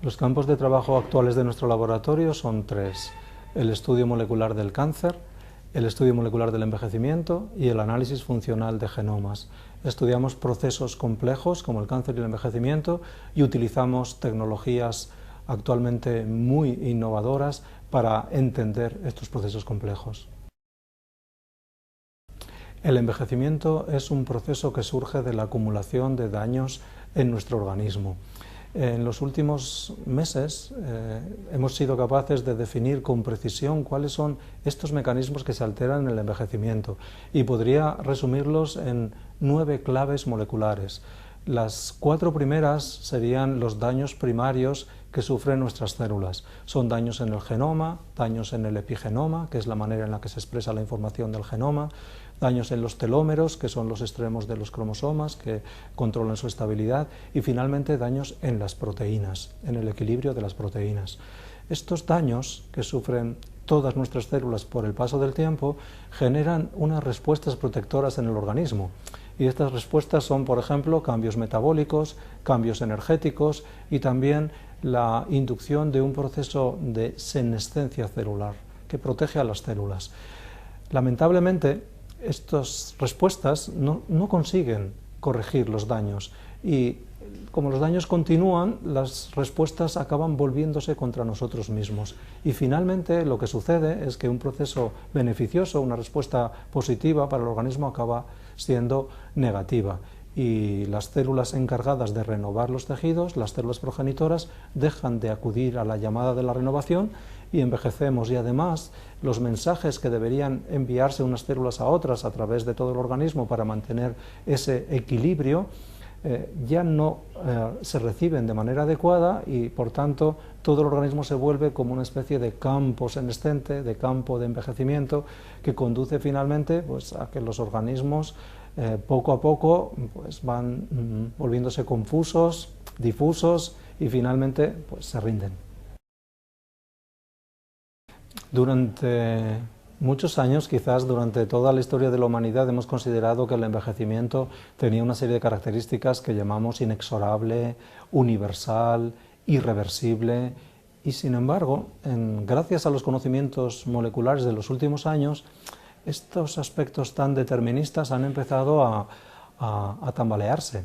Los campos de trabajo actuales de nuestro laboratorio son tres: el estudio molecular del cáncer, el estudio molecular del envejecimiento y el análisis funcional de genomas. Estudiamos procesos complejos como el cáncer y el envejecimiento y utilizamos tecnologías actualmente muy innovadoras para entender estos procesos complejos. El envejecimiento es un proceso que surge de la acumulación de daños en nuestro organismo. En los últimos meses hemos sido capaces de definir con precisión cuáles son estos mecanismos que se alteran en el envejecimiento y podría resumirlos en 9 claves moleculares. Las 4 primeras serían los daños primarios que sufren nuestras células. Son daños en el genoma, daños en el epigenoma, que es la manera en la que se expresa la información del genoma, daños en los telómeros, que son los extremos de los cromosomas, que controlan su estabilidad, y finalmente daños en las proteínas, en el equilibrio de las proteínas. Estos daños que sufren todas nuestras células por el paso del tiempo generan unas respuestas protectoras en el organismo. Y estas respuestas son, por ejemplo, cambios metabólicos, cambios energéticos y también la inducción de un proceso de senescencia celular que protege a las células. Lamentablemente, estas respuestas no consiguen corregir los daños y como los daños continúan, las respuestas acaban volviéndose contra nosotros mismos. Y finalmente lo que sucede es que un proceso beneficioso, una respuesta positiva para el organismo acaba siendo negativa. Y las células encargadas de renovar los tejidos, las células progenitoras, dejan de acudir a la llamada de la renovación y envejecemos. Y además, los mensajes que deberían enviarse unas células a otras a través de todo el organismo para mantener ese equilibrio, ya no se reciben de manera adecuada y, por tanto, todo el organismo se vuelve como una especie de campo senescente, de campo de envejecimiento, que conduce finalmente pues, a que los organismos poco a poco pues, van volviéndose confusos, difusos y finalmente pues, se rinden. Durante muchos años, quizás durante toda la historia de la humanidad, hemos considerado que el envejecimiento tenía una serie de características que llamamos inexorable, universal, irreversible, y sin embargo, gracias a los conocimientos moleculares de los últimos años, estos aspectos tan deterministas han empezado a tambalearse.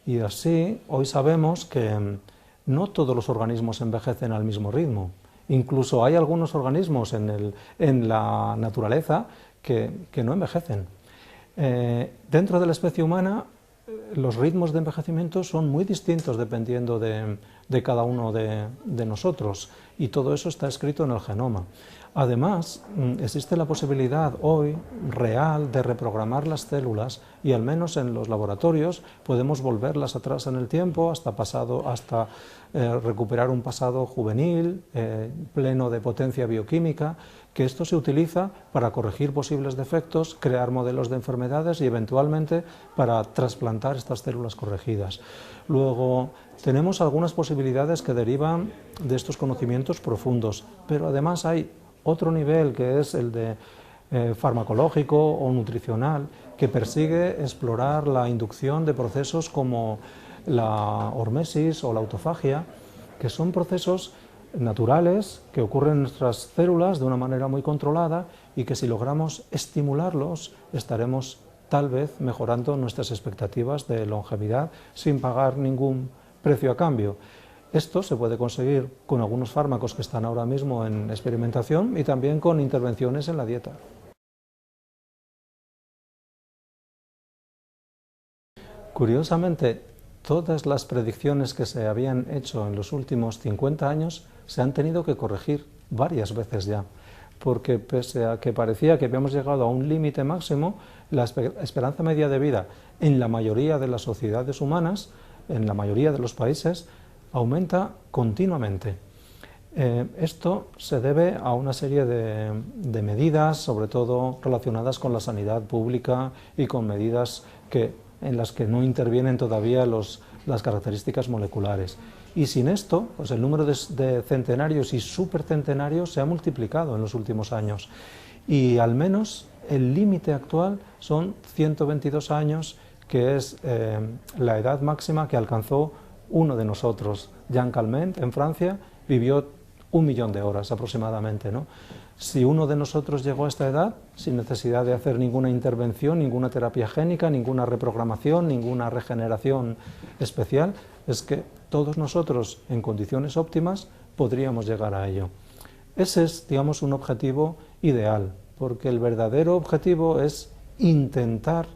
Y así, hoy sabemos que no todos los organismos envejecen al mismo ritmo. Incluso hay algunos organismos en la naturaleza que no envejecen. Dentro de la especie humana, los ritmos de envejecimiento son muy distintos dependiendo de cada uno de nosotros, y todo eso está escrito en el genoma. Además, existe la posibilidad hoy real de reprogramar las células y al menos en los laboratorios podemos volverlas atrás en el tiempo hasta recuperar un pasado juvenil, pleno de potencia bioquímica, que esto se utiliza para corregir posibles defectos, crear modelos de enfermedades y eventualmente para trasplantar estas células corregidas. Luego, tenemos algunas posibilidades que derivan de estos conocimientos profundos, pero además hay otro nivel que es el de farmacológico o nutricional, que persigue explorar la inducción de procesos como la hormesis o la autofagia, que son procesos naturales que ocurren en nuestras células de una manera muy controlada y que si logramos estimularlos estaremos tal vez mejorando nuestras expectativas de longevidad sin pagar ningún precio a cambio. Esto se puede conseguir con algunos fármacos que están ahora mismo en experimentación y también con intervenciones en la dieta. Curiosamente, todas las predicciones que se habían hecho en los últimos 50 años se han tenido que corregir varias veces ya, porque pese a que parecía que habíamos llegado a un límite máximo, la esperanza media de vida en la mayoría de las sociedades humanas, en la mayoría de los países, aumenta continuamente. Esto se debe a una serie de medidas, sobre todo relacionadas con la sanidad pública y con medidas en las que no intervienen todavía las características moleculares. Y sin esto, pues el número de centenarios y supercentenarios se ha multiplicado en los últimos años. Y al menos el límite actual son 122 años, que es la edad máxima que alcanzó uno de nosotros, Jean Calment, en Francia, vivió 1 millón de horas aproximadamente, ¿no? Si uno de nosotros llegó a esta edad, sin necesidad de hacer ninguna intervención, ninguna terapia génica, ninguna reprogramación, ninguna regeneración especial, es que todos nosotros, en condiciones óptimas, podríamos llegar a ello. Ese es, digamos, un objetivo ideal, porque el verdadero objetivo es intentar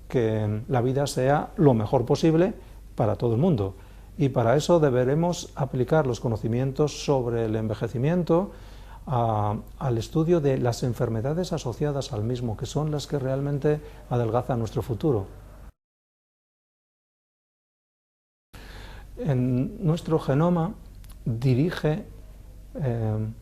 que la vida sea lo mejor posible para todo el mundo. Y para eso deberemos aplicar los conocimientos sobre el envejecimiento al estudio de las enfermedades asociadas al mismo, que son las que realmente adelgazan nuestro futuro. En nuestro genoma dirige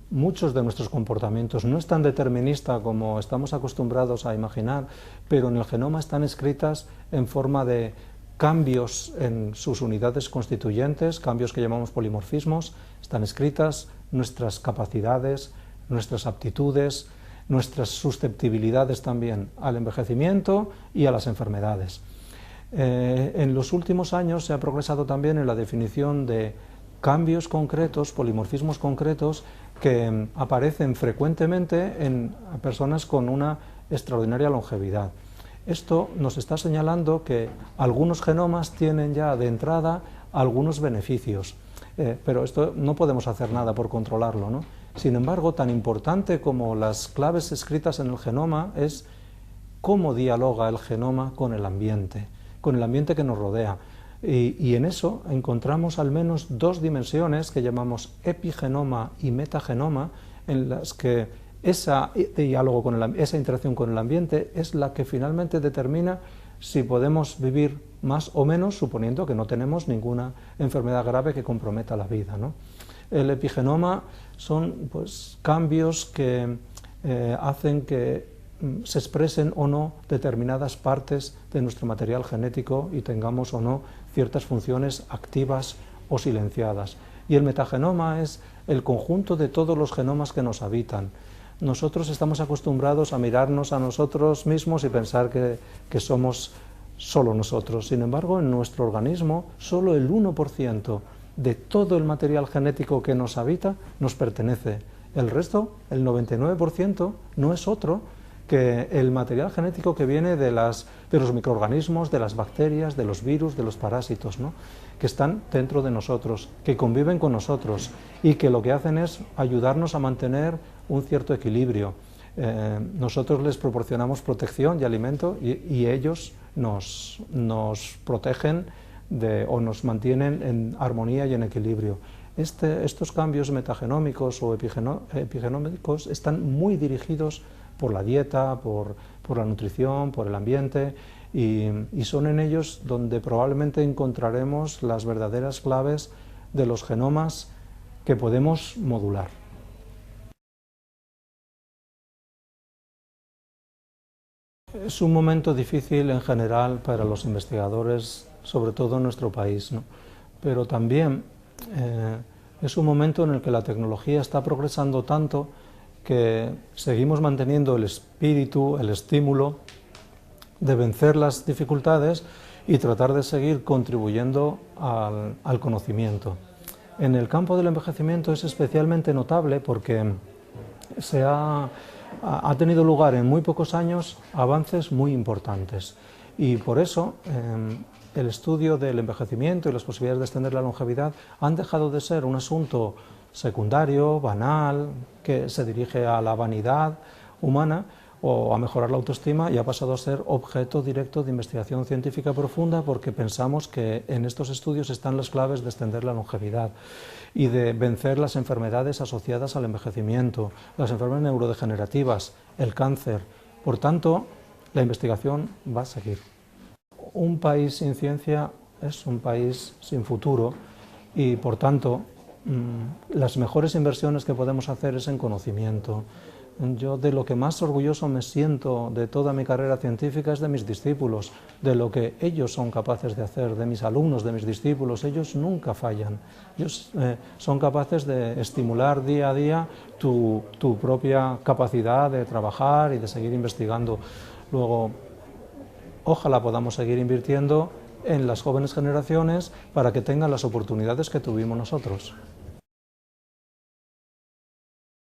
muchos de nuestros comportamientos. No es tan determinista como estamos acostumbrados a imaginar, pero en el genoma están escritas en forma de cambios en sus unidades constituyentes, cambios que llamamos polimorfismos. Están escritas nuestras capacidades, nuestras aptitudes, nuestras susceptibilidades también al envejecimiento y a las enfermedades. En los últimos años se ha progresado también en la definición de cambios concretos, polimorfismos concretos, que aparecen frecuentemente en personas con una extraordinaria longevidad. Esto nos está señalando que algunos genomas tienen ya de entrada algunos beneficios, pero esto no podemos hacer nada por controlarlo, ¿no? Sin embargo, tan importante como las claves escritas en el genoma es cómo dialoga el genoma con el ambiente que nos rodea. Y en eso encontramos al menos dos dimensiones que llamamos epigenoma y metagenoma, en las que esa interacción con el ambiente es la que finalmente determina si podemos vivir más o menos, suponiendo que no tenemos ninguna enfermedad grave que comprometa la vida, ¿no? El epigenoma son, pues, cambios que hacen que se expresen o no determinadas partes de nuestro material genético y tengamos o no ciertas funciones activas o silenciadas. Y el metagenoma es el conjunto de todos los genomas que nos habitan. Nosotros estamos acostumbrados a mirarnos a nosotros mismos y pensar que somos solo nosotros. Sin embargo, en nuestro organismo, solo el 1% de todo el material genético que nos habita nos pertenece. El resto, el 99%, no es otro que el material genético que viene de los microorganismos, de las bacterias, de los virus, de los parásitos, ¿no? Que están dentro de nosotros, que conviven con nosotros y que lo que hacen es ayudarnos a mantener un cierto equilibrio. Nosotros les proporcionamos protección y alimento y ellos nos protegen o nos mantienen en armonía y en equilibrio. Estos cambios metagenómicos o epigenómicos están muy dirigidos por la dieta, por la nutrición, por el ambiente, y son en ellos donde probablemente encontraremos las verdaderas claves de los genomas que podemos modular. Es un momento difícil en general para los investigadores, sobre todo en nuestro país, ¿no? Pero también es un momento en el que la tecnología está progresando tanto que seguimos manteniendo el espíritu, el estímulo de vencer las dificultades y tratar de seguir contribuyendo al conocimiento. En el campo del envejecimiento es especialmente notable porque ha tenido lugar en muy pocos años avances muy importantes y por eso el estudio del envejecimiento y las posibilidades de extender la longevidad han dejado de ser un asunto secundario, banal, que se dirige a la vanidad humana o a mejorar la autoestima, y ha pasado a ser objeto directo de investigación científica profunda, porque pensamos que en estos estudios están las claves de extender la longevidad y de vencer las enfermedades asociadas al envejecimiento, las enfermedades neurodegenerativas, el cáncer. Por tanto, la investigación va a seguir. Un país sin ciencia es un país sin futuro y, por tanto, las mejores inversiones que podemos hacer es en conocimiento. Yo de lo que más orgulloso me siento de toda mi carrera científica es de mis discípulos, de lo que ellos son capaces de hacer, de mis alumnos, de mis discípulos. Ellos nunca fallan, ellos son capaces de estimular día a día tu propia capacidad de trabajar y de seguir investigando. Luego, ojalá podamos seguir invirtiendo en las jóvenes generaciones para que tengan las oportunidades que tuvimos nosotros.